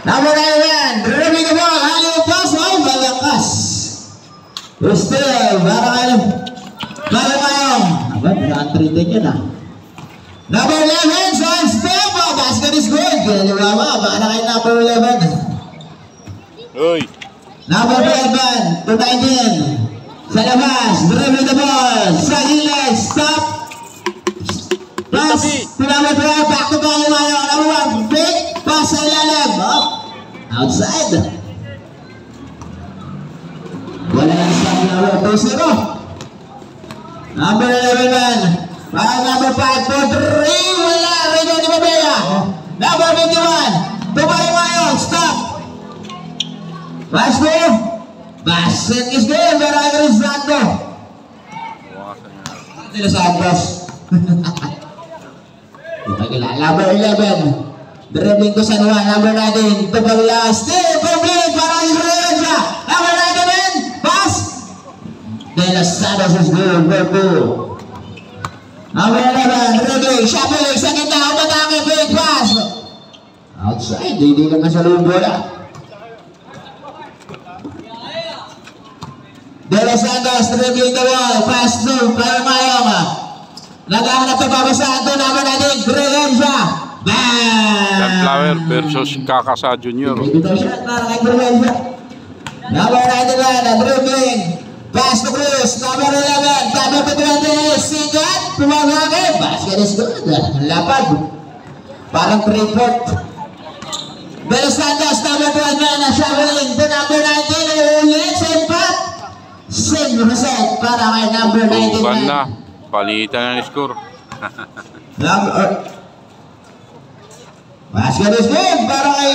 Number 11, dribbling the ball, Halil Paso, malakas. Still, Malayong. Abad, na-treated yun ah. Number 11, Son Stefo, basket is good. Ginaliwama, baka na kayo number 11. Uy. Number 11, to 19. Sa labas, dribbling the ball, sa gilid, stop. Pass, to number 12, back to ball, Malayong. Number 1, big pass sa ilalim. Up, outside. Wala na sa number 2-0. Number 11 man. Para number 5 for 3. Wala. Rino ni Mabea. Number 51. Tumayo Mayong. Stop. Pass to. Basket is good. Pero is Santo. Nila Santos. Number 11. Dribbling to San Juan. Number 19. Tupagla. Still complete. Para Israel siya. Number 19. Pass. De Los Santos is good. Purple. Number 11. Dribbling. Shuffling. Sa gitna. Umatake. Big pass. Outside. Hindi lang nasa loob bola. De Los Santos dribbling the ball. Pass through. Para Mayong. Naghahanap na babasaan to. Number 19. Gregan siya. Bam! Sunflower versus Kakasa Junior. Ito siya para kay Gregan siya. Number 91. Dribbling. Pass to Cruz. Number 11. Number 20. Sigat. Tumawagin. Basket is good. Lapad. Parang 3-4. De Los Santos. Number 12. Shuffling to number 19. Ulit. Sempat. Same reset para kay number 19. Bukan na. Palitan na score. Basket is good para kay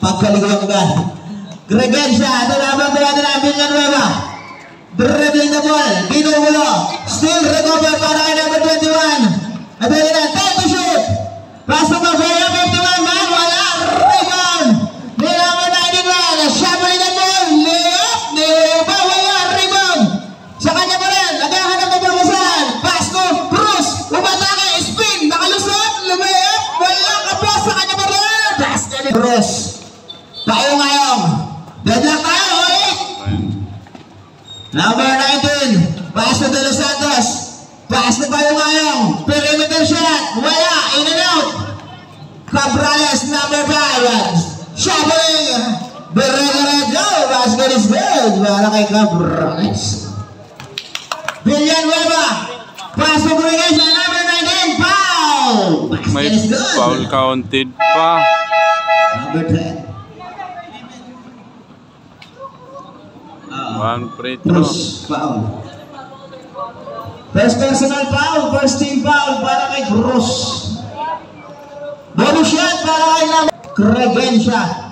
pagkaliguan. Gregencia, ito naman natin ang Villanueva. Dribbling the ball, binubulo. Still recover para kay number 21. At yun na, time to shoot. Pass to Mafia, 51 man, wala. Rebound. Ni number 91, shuffling the ball. Layup, Neva, wala. Rebound. Sa kanya pa rin, naghahanap ng pagbabasan. Pass to Cruz, umatake, spin, nakalusot, lumayup, wala ka pa sa kanya pa rin. Basket ni Cruz. Tayo ngayong. Deadlock tayo, ulit. Number 19, pass to De Los Santos. Pass to tayo ngayong. Perimeter shot, wala, in and out. Cabrales, number 5. Shuffling. Berregarejo, basket is good. Para kay Cabrales. Villanueva. Pass to Gregencia, number 19, foul. May Basket is good. foul counted pa. Number 10. One free throw. Cruz, foul. First personal foul, first team foul para kay Cruz. Bonus shot para kay Gregencia.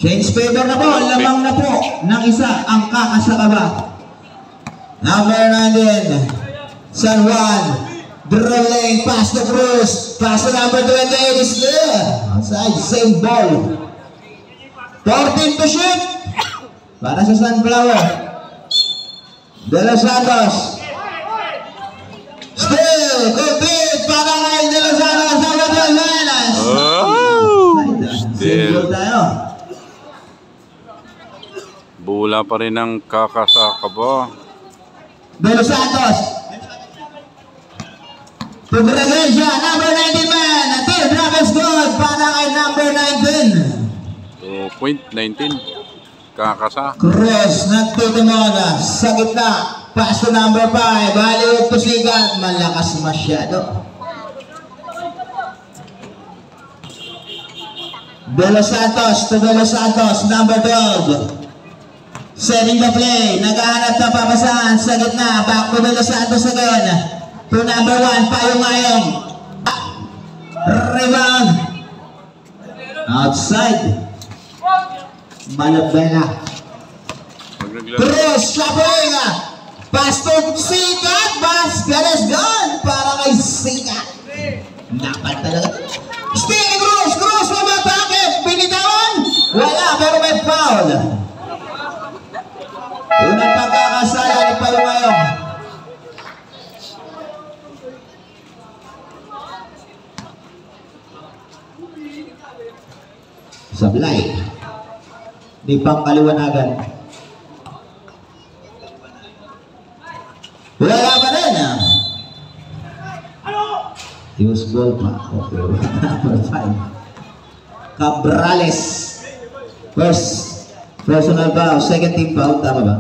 Change favor na po, lamang na po ng isa ang kakasakaba. Number 19, San Juan. Dribbling, pass to Cruz. Pass to number 28 is there. Outside, same ball. 14 to shoot para sa Sunflower. De Los Santos. Still complete para kay De Los Santos. Number 12. Oh, still. Tayo. Bula pa rin ang Kakasa ba? De Los Santos. To Gregencia, number 19 man. Until Dragon's goal para kay number 19. 2.19 Kakasa. Cruz nagtutumona sa gitna. Pass to number 5. Baliwag to Sigat. Malakas masyado. De Los Santos to De Los Santos. Number 12. Setting the play. Naghahanap na papasahan sa gitna. Back to De Los Santos again. To number 1. Payong-ayong. Rebound. Outside. Malabela. Cruz, shuffling. Pass to Sigat. Basket is gone para kay Sigat. Dapat talaga. Still Cruz. Cruz mamatake. Binitawan. Wala pero may foul. Unang pagkakasala ni Payong-ayong. Sablay. Di pang kaliwanagan. Wala pa rin ah. Use ball pa. Okay. Number 5. Cabrales. First personal foul. Second team foul. Tama ba?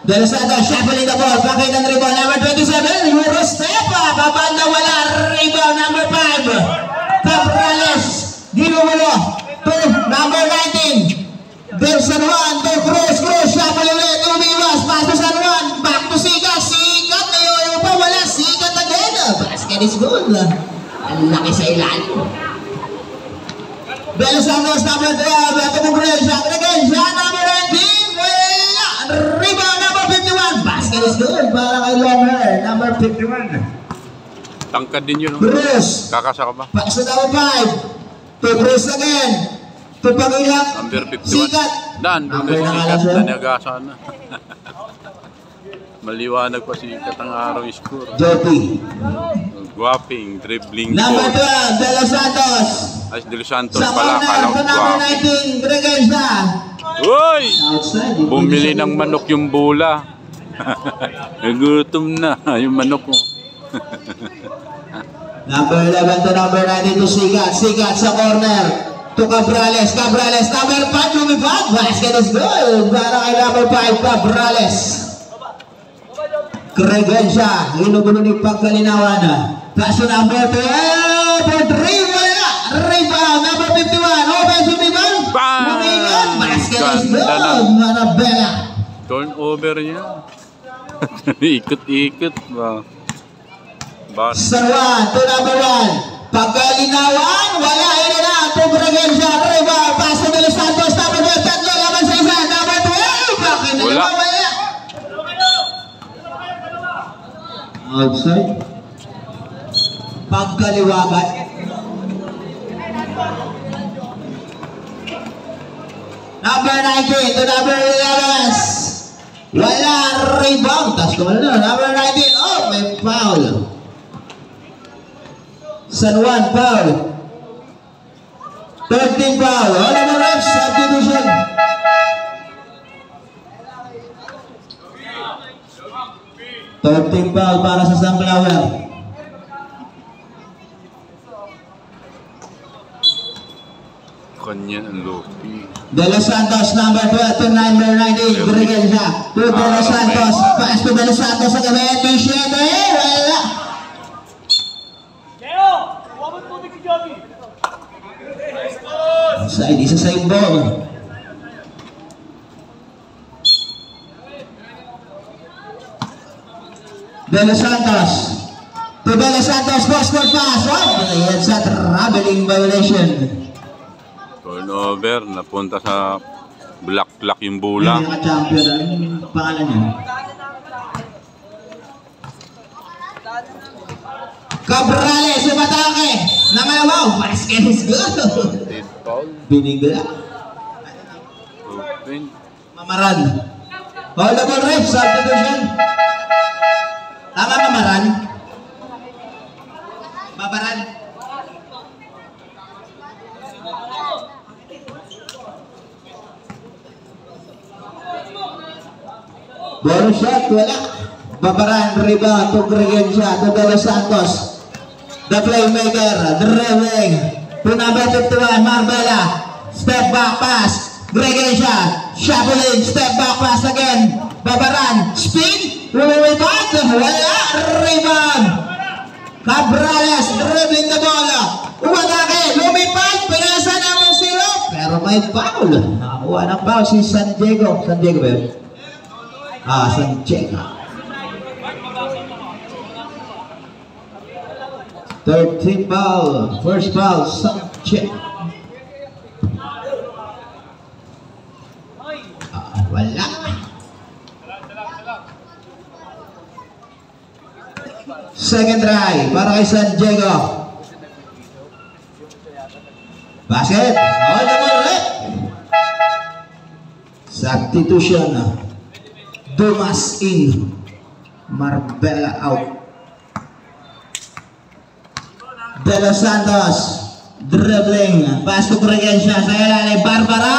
De Los Santos shuffling the ball. Bakit ang rebound? Number 27. Euro step up. Babanda wala. Rebound number 5. Cabrales. Ginuwalo. To number 19. Del San Juan. To Cruz. Shuffling ulit. Umiwas. Pass to San Juan. Back to Sikat. Sikat. Ngayon pa wala. Sikat again. Basket is good. Ang laki sa ilalim. De Los Santos number 12. Ito mo Grel. Shot again. Shot number 19. Wala. Rebound number 51. Basket is good. Para kay Longer. Number 51. Tangkad din yun. Cruz. Kakasa ka ba? Pass to number 5. To Cruz again. To Pagilak. Number 51. Sikat. Dan, doon Number na na sikat. sir. Nanagasan na. Maliwanag pa sikat ang araw score. Jopi. Guwaping, dribbling Number ball. 12. De Los Santos. Ay, De Los Santos Sa pala. corner. Kala ko To number guwaping. 19. Gregenza. Uy! Outside. Bumili ng manok yung bula. Nagutom na yung manok ko. Number 11 to number 19 to Sikat. Sikat sa corner. To Cabrales. Number 5 lumipad. Basket is good. Para kay number 5 Cabrales. Gregenza. Hinugulo ni Pagkalinawan. Pass to number 12. For 3. Wala. Rebound. Number 51. Offensive rebound. Bang! Lumingon. Basket is good. Ganda ng Marabella. turnover niya. Ikot-ikot ba? San Juan to number 1. Pagkalinawan. Wala. Ina na. To Gregenza. Rebound. Pass to De Los Santos. Number 12. Tatlo laban sa isa. Number 12. Bakit na Wala. naman wala? Outside. Pagkaliwagan. Number 19 to number 11. Wala. Rebound. Tapos ko na. Number 19. Oh, may foul. San Juan foul. 13 foul. All of the refs. Substitution. Foul para sa Sunflower. Kanya ang lopi. De Los Santos number 12 to number 19. Gregenza to De Los Santos. Pass to De Los Santos sa gabi. T-shirt eh. Wala. Side, isa sa yung ball. De Los Santos. To De Los Santos. Cross-court pass. Oh, it's a traveling violation. Turnover, napunta sa black yung bula. Yung champion, anong pangalan niya? Cabrales, sumatake. Nangalawaw, basket is good. Dead foul. Binigla. Open. Mamaran. Hold the ball, ref. Substitution. Tama, Mamaran. Mamaran. Ball shot, wala. Babaran, rebound, to Gregenza, to De Los Santos. The playmaker, dribbling. To number 51, Marbella. Step back pass. Gregenza, shuffling, step back pass again. Babaran, spin. Rebound, wala. Rebound. Cabrales, dribbling the ball. Umatake, lumipad, pinasa naman sila. Pero may foul. Nakakuha ng foul si San Diego. San Diego ba yun? San Diego. 13 foul. First foul, San Diego. Wala. Second try para kay San Diego. Basket. All the ball, right? Substitution. Dumas in. Marbella out. De Los Santos. Dribbling. Pass to Gregencia. Sa ilan ay Barbara.